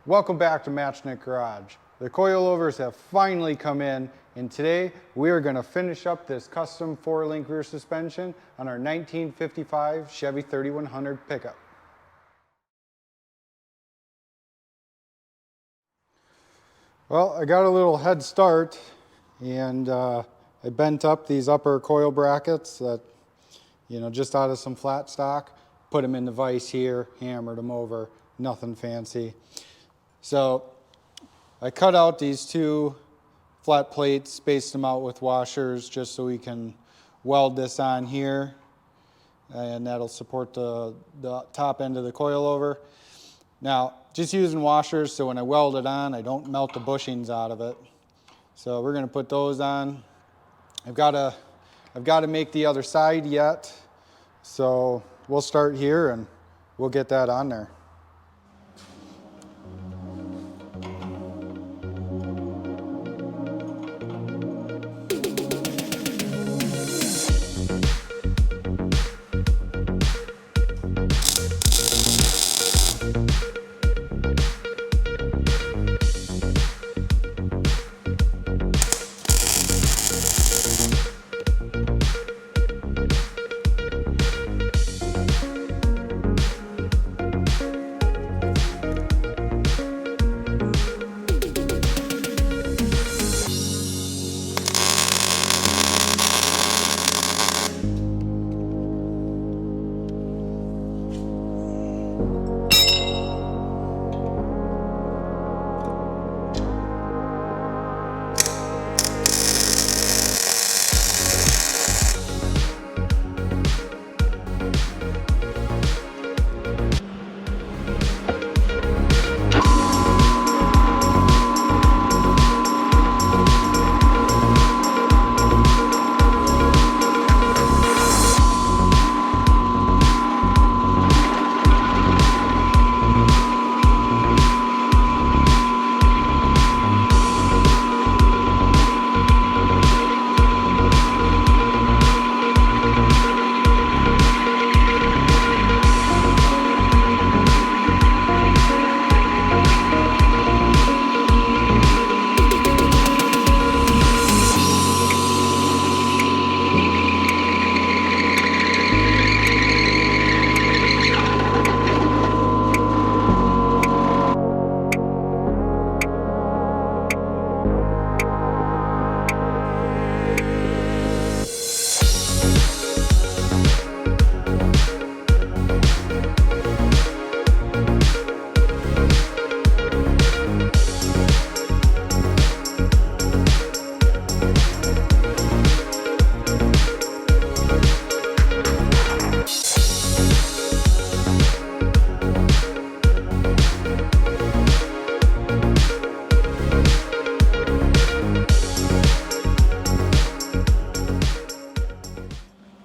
Welcome back to Matchnik Garage. The coilovers have finally come in, and today we are going to finish up this custom 4-link rear suspension on our 1955 Chevy 3100 pickup. Well, I got a little head start, and I bent up these upper coil brackets that, just out of some flat stock, put them in the vise here, hammered them over, nothing fancy. So I cut out these two flat plates, spaced them out with washers just so we can weld this on here, and that'll support the top end of the coilover. Now, just using washers so when I weld it on, I don't melt the bushings out of it. So we're going to put those on. I've got to make the other side yet, so we'll start here and we'll get that on there.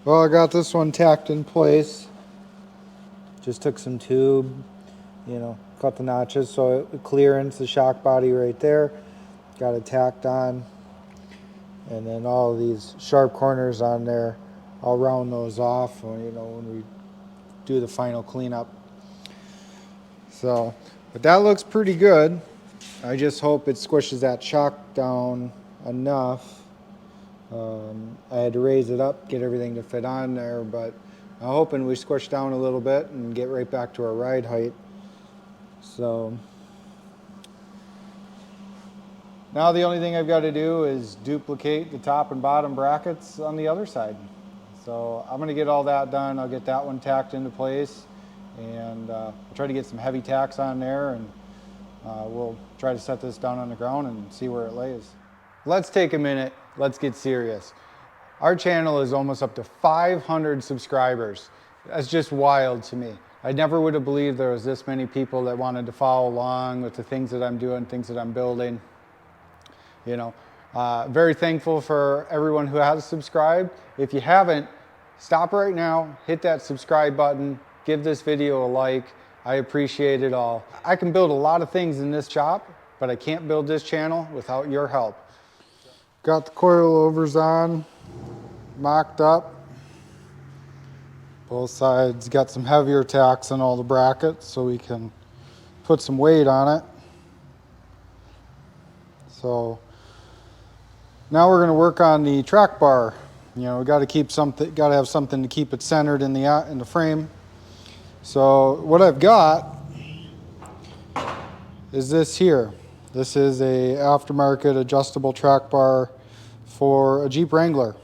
Well, I got this one tacked in place. Just took some tube, cut the notches so it clearance the shock body right there. Got it tacked on. And then all of these sharp corners on there, I'll round those off when we do the final cleanup. So, but that looks pretty good. I just hope it squishes that shock down enough. I had to raise it up, get everything to fit on there, but I'm hoping we squish down a little bit and get right back to our ride height. So now the only thing I've got to do is duplicate the top and bottom brackets on the other side. So I'm going to get all that done. I'll get that one tacked into place, and I'll try to get some heavy tacks on there, and we'll try to set this down on the ground and see where it lays. Let's take a minute. Let's get serious. Our channel is almost up to 500 subscribers. That's just wild to me. I never would have believed there was this many people that wanted to follow along with the things that I'm doing, things that I'm building. Very thankful for everyone who has subscribed. If you haven't, stop right now, hit that subscribe button, give this video a like. I appreciate it all. I can build a lot of things in this shop, but I can't build this channel without your help. Got the coilovers on, mocked up. Both sides got some heavier tacks on all the brackets so we can put some weight on it. So now we're going to work on the track bar. You know, we got to have something to keep it centered in the frame. So what I've got is this here. This is a aftermarket adjustable track bar for a Jeep Wrangler.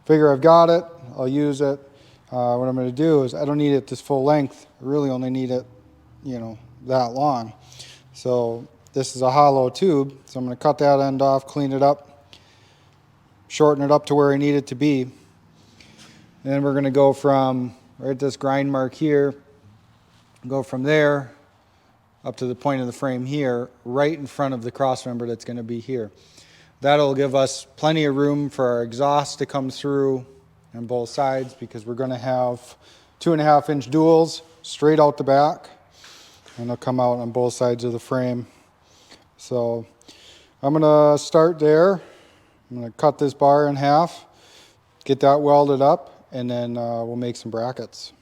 Figure I've got it, I'll use it. What I'm going to do is I don't need it this full length. I really only need it, you know, that long. So this is a hollow tube, so I'm going to cut that end off, clean it up, shorten it up to where I need it to be. And then we're going to go from right at this grind mark here, go from there up to the point of the frame here, right in front of the cross member that's going to be here. That'll give us plenty of room for our exhaust to come through on both sides, because we're going to have 2.5-inch duals straight out the back, and they'll come out on both sides of the frame. So I'm going to start there. I'm going to cut this bar in half, get that welded up, and then we'll make some brackets.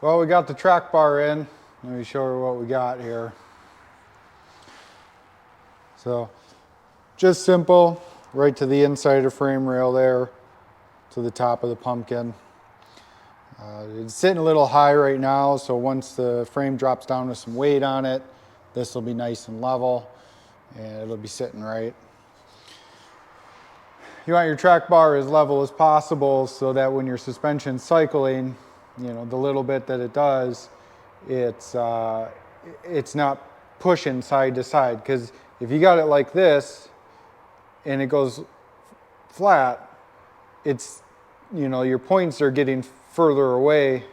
Well, we got the track bar in. Let me show her what we got here. So, just simple, right to the inside of the frame rail there, to the top of the pumpkin. It's sitting a little high right now, so once the frame drops down with some weight on it, this will be nice and level, and it'll be sitting right. You want your track bar as level as possible so that when your suspension's cycling, you know, the little bit that it does, it's not pushing side to side. Because if you got it like this and it goes flat, it's, you know, your points are getting further away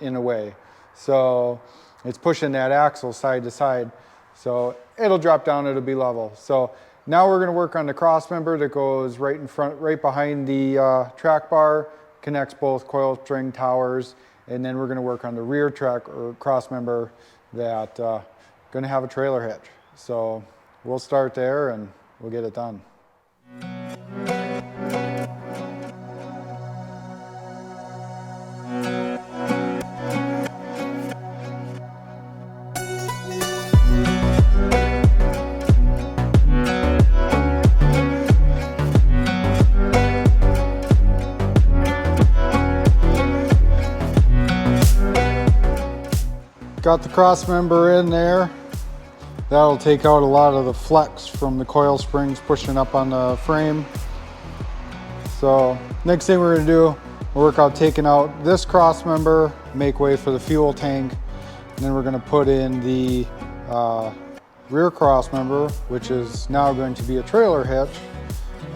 in a way. So it's pushing that axle side to side. So it'll drop down, it'll be level. So now we're going to work on the cross member that goes right in front, right behind the track bar, connects both coil string towers, and then we're going to work on the rear track or cross member that going to have a trailer hitch. So we'll start there and we'll get it done. Got the cross member in there. That'll take out a lot of the flex from the coil springs pushing up on the frame. So next thing we're going to do, we'll work out taking out this cross member, make way for the fuel tank, and then we're going to put in the rear cross member, which is now going to be a trailer hitch,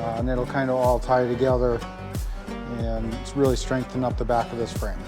and it'll kind of all tie together and really strengthen up the back of this frame.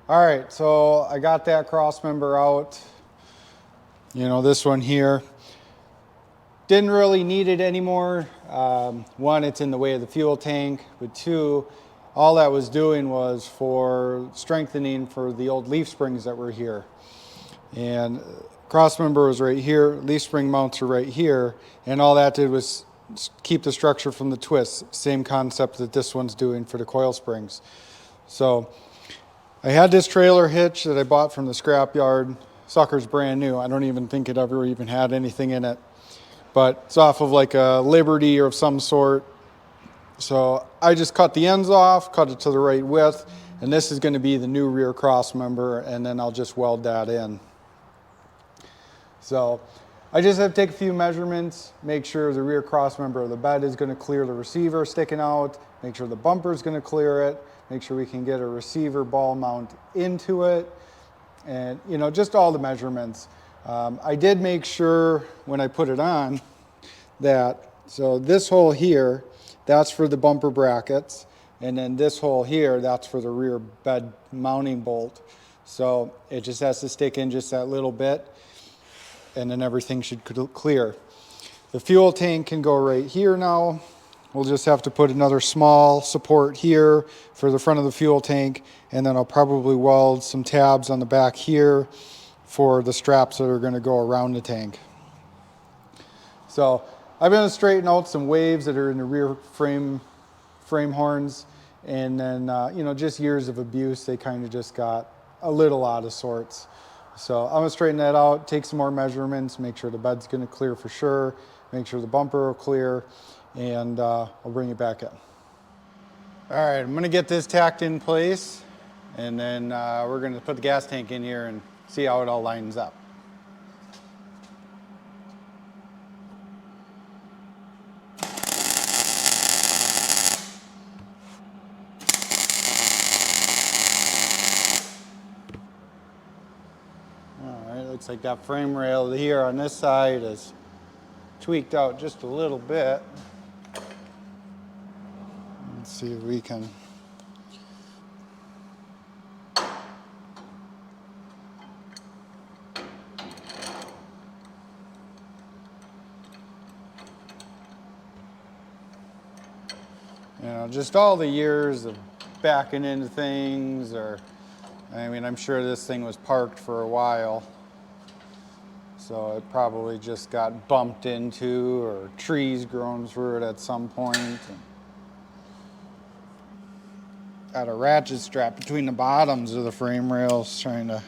All right, so I got that cross member out. You know, this one here. Didn't really need it anymore. One, it's in the way of the fuel tank, but two, all that was doing was for strengthening for the old leaf springs that were here. And cross member was right here, leaf spring mounts are right here, and all that did was keep the structure from the twists. Same concept that this one's doing for the coil springs. So I had this trailer hitch that I bought from the scrapyard. Sucker's brand new. I don't even think it ever even had anything in it. But it's off of like a Liberty or of some sort. So I just cut the ends off, cut it to the right width, and this is going to be the new rear cross member, and then I'll just weld that in. So I just have to take a few measurements, make sure the rear cross member of the bed is going to clear the receiver sticking out, make sure the bumper is going to clear it, make sure we can get a receiver ball mount into it, and you know, just all the measurements. I did make sure when I put it on that, so this hole here, that's for the bumper brackets, and then this hole here, that's for the rear bed mounting bolt. So it just has to stick in just that little bit, and then everything should clear. The fuel tank can go right here now. We'll just have to put another small support here for the front of the fuel tank, and then I'll probably weld some tabs on the back here for the straps that are going to go around the tank. So I'm going to straighten out some waves that are in the rear frame horns, and then you know, just years of abuse, they kind of just got a little out of sorts. So I'm going to straighten that out, take some more measurements, make sure the bed's going to clear for sure, make sure the bumper will clear, and I'll bring it back in. All right, I'm going to get this tacked in place, and then we're going to put the gas tank in here and see how it all lines up. Looks like that frame rail here on this side is tweaked out just a little bit. Let's see if we can. You know, just all the years of backing into things, or, I mean, I'm sure this thing was parked for a while. So it probably just got bumped into, or trees grown through it at some point. And got a ratchet strap between the bottoms of the frame rails trying to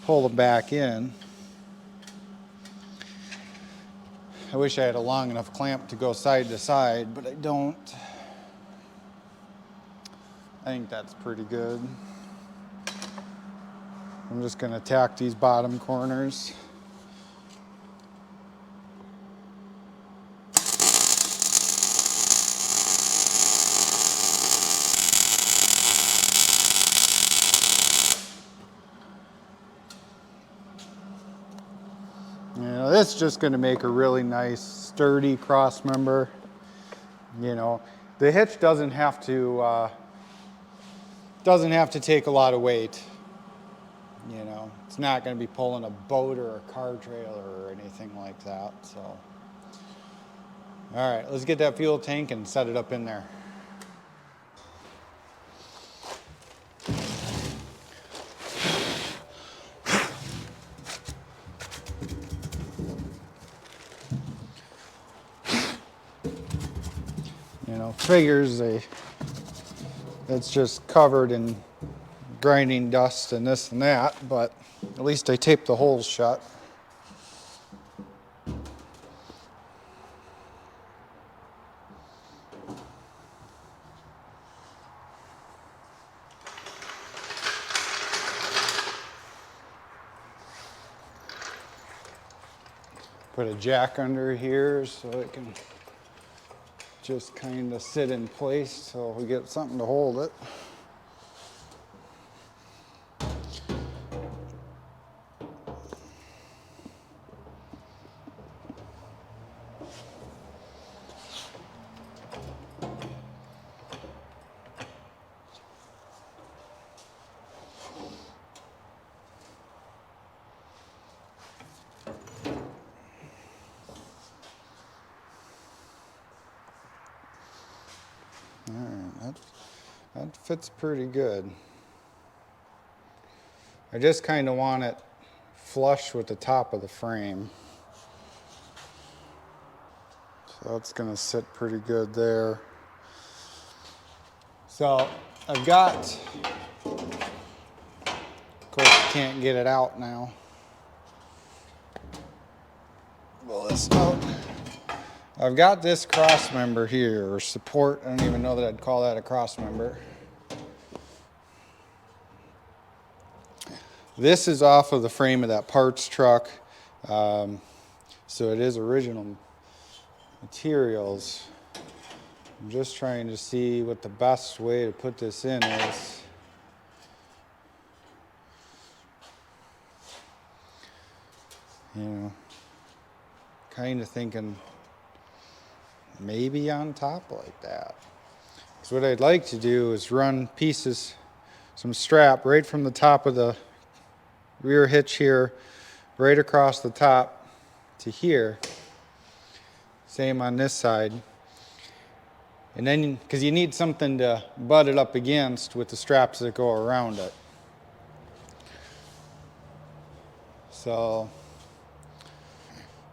pull them back in. I wish I had a long enough clamp to go side to side, but I don't. I think that's pretty good. I'm just going to tack these bottom corners. You know, this is just going to make a really nice, sturdy cross member. You know, the hitch doesn't have to take a lot of weight. You know, it's not going to be pulling a boat or a car trailer or anything like that. So, all right, let's get that fuel tank and set it up in there. You know, figures it's just covered in grinding dust and this and that, but at least I taped the holes shut. Put a jack under here so it can just kind of sit in place so we get something to hold it. All right, that fits pretty good. I just kind of want it flush with the top of the frame. So that's gonna sit pretty good there. So I've got, of course you can't get it out now. Pull this out. I've got this cross member here, or support. I don't even know that I'd call that a cross member. This is off of the frame of that parts truck. So it is original materials. I'm just trying to see what the best way to put this in is. You know, kind of thinking maybe on top like that. So what I'd like to do is run pieces, some strap right from the top of the rear hitch here, right across the top to here. Same on this side. And then, because you need something to butt it up against with the straps that go around it. So,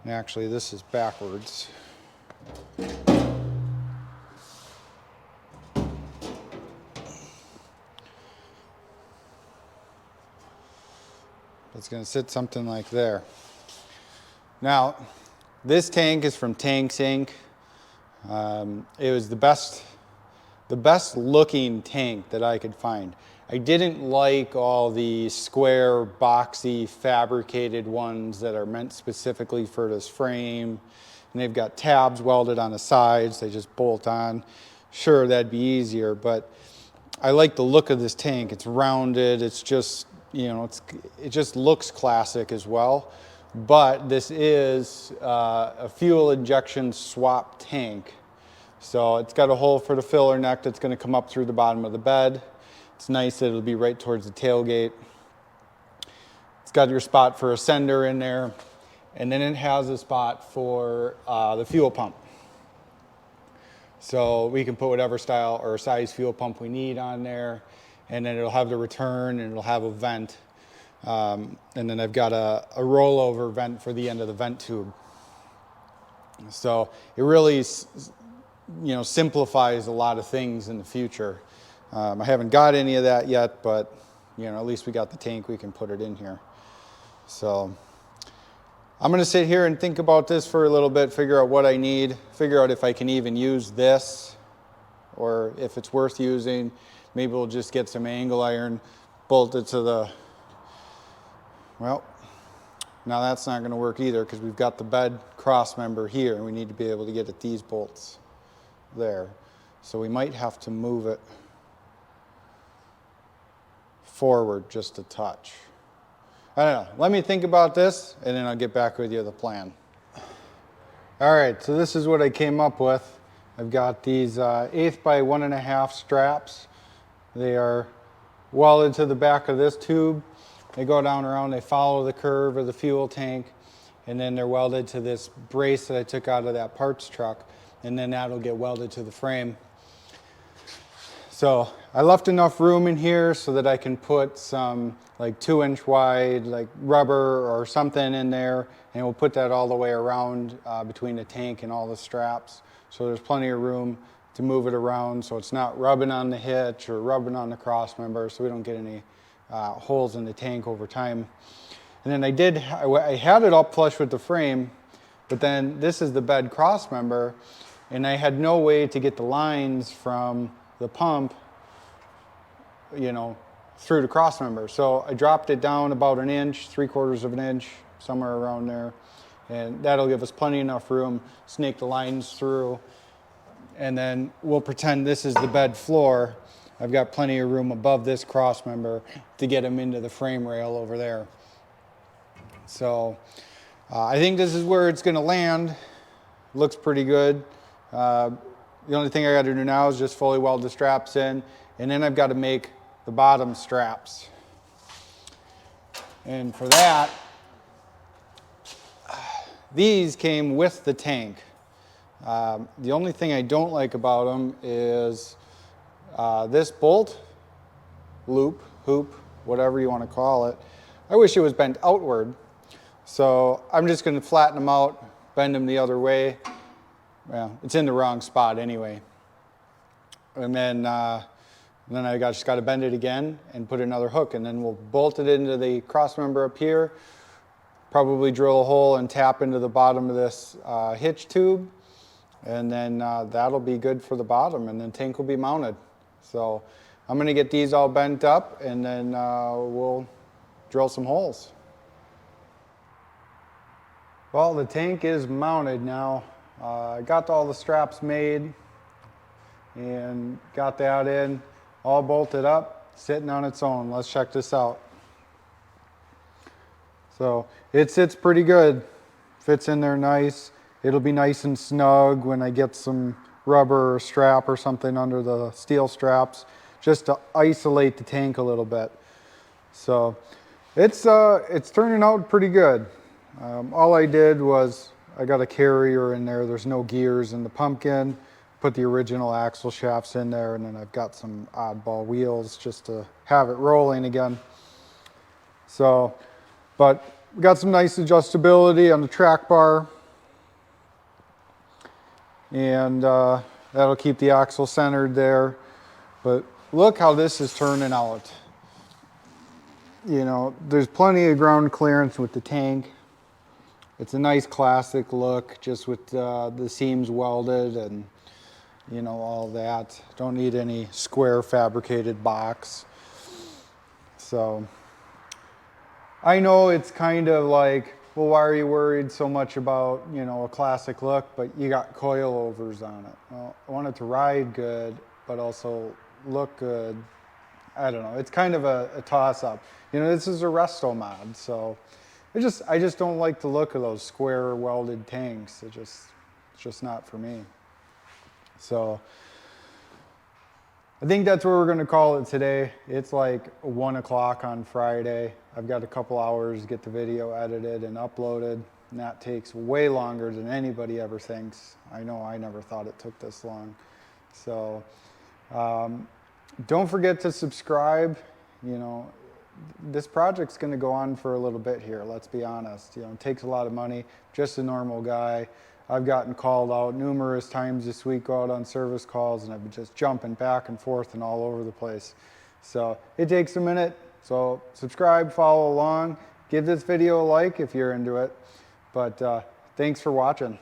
actually this is backwards. It's going to sit something like there. Now, this tank is from Tanks Inc. It was the best looking tank that I could find. I didn't like all the square, boxy, fabricated ones that are meant specifically for this frame. And they've got tabs welded on the sides, they just bolt on. Sure, that'd be easier, but I like the look of this tank. It's rounded, it's just, you know, it just looks classic as well. But this is a fuel injection swap tank. So it's got a hole for the filler neck that's going to come up through the bottom of the bed. It's nice that it'll be right towards the tailgate. It's got your spot for a sender in there. And then it has a spot for the fuel pump. So we can put whatever style or size fuel pump we need on there. And then it'll have the return and it'll have a vent. And then I've got a rollover vent for the end of the vent tube. So it really, you know, simplifies a lot of things in the future. I haven't got any of that yet, but you know, at least we got the tank, we can put it in here. So I'm going to sit here and think about this for a little bit, figure out what I need, figure out if I can even use this or if it's worth using. Maybe we'll just get some angle iron, bolt it to the, well, now that's not going to work either because we've got the bed cross member here and we need to be able to get at these bolts there. So we might have to move it forward just a touch. I don't know. Let me think about this and then I'll get back with you with the plan. All right, so this is what I came up with. I've got these 1/8 by 1.5 straps. They are welded to the back of this tube. They go down around, they follow the curve of the fuel tank, and then they're welded to this brace that I took out of that parts truck, and then that'll get welded to the frame. So I left enough room in here so that I can put some like 2-inch wide like rubber or something in there, and we'll put that all the way around between the tank and all the straps. So there's plenty of room to move it around so it's not rubbing on the hitch or rubbing on the cross member, so we don't get any holes in the tank over time. And then I had it up flush with the frame, but then this is the bed cross member, and I had no way to get the lines from the pump, you know, through the cross member. So I dropped it down about 1 inch, 3/4 of an inch, somewhere around there. And that'll give us plenty enough room, snake the lines through. And then we'll pretend this is the bed floor. I've got plenty of room above this cross member to get them into the frame rail over there. So I think this is where it's gonna land. Looks pretty good. The only thing I got to do now is just fully weld the straps in, and then I've got to make the bottom straps. And for that, these came with the tank. The only thing I don't like about them is this bolt, loop, hoop, whatever you want to call it. I wish it was bent outward. So I'm just going to flatten them out, bend them the other way, well, it's in the wrong spot anyway. And then I just got to bend it again and put another hook, and then we'll bolt it into the cross member up here, probably drill a hole and tap into the bottom of this hitch tube, and then that'll be good for the bottom, and then tank will be mounted. So I'm going to get these all bent up, and then we'll drill some holes. Well, the tank is mounted now. I got all the straps made and got that in, all bolted up, sitting on its own. Let's check this out. So it sits pretty good, fits in there nice. It'll be nice and snug when I get some rubber or strap or something under the steel straps, just to isolate the tank a little bit. So it's turning out pretty good. All I did was I got a carrier in there. There's no gears in the pumpkin. Put the original axle shafts in there, and then I've got some oddball wheels just to have it rolling again. So, but we got some nice adjustability on the track bar, and that'll keep the axle centered there. But look how this is turning out. You know, there's plenty of ground clearance with the tank. It's a nice classic look, just with the seams welded and, you know, all that. Don't need any square fabricated box. So I know it's kind of like, well, why are you worried so much about, you know, a classic look, but you got coilovers on it? Well, I want it to ride good, but also look good. I don't know. It's kind of a toss-up. You know, this is a Restomod, so I just don't like the look of those square welded tanks. It's just not for me. So I think that's what we're going to call it today. It's like 1 o'clock on Friday. I've got a couple hours to get the video edited and uploaded, and that takes way longer than anybody ever thinks. I know I never thought it took this long. So don't forget to subscribe. You know, this project's going to go on for a little bit here, let's be honest. You know, it takes a lot of money. Just a normal guy. I've gotten called out numerous times this week, go out on service calls, and I've been just jumping back and forth and all over the place. So it takes a minute. So subscribe, follow along, give this video a like if you're into it. But thanks for watching.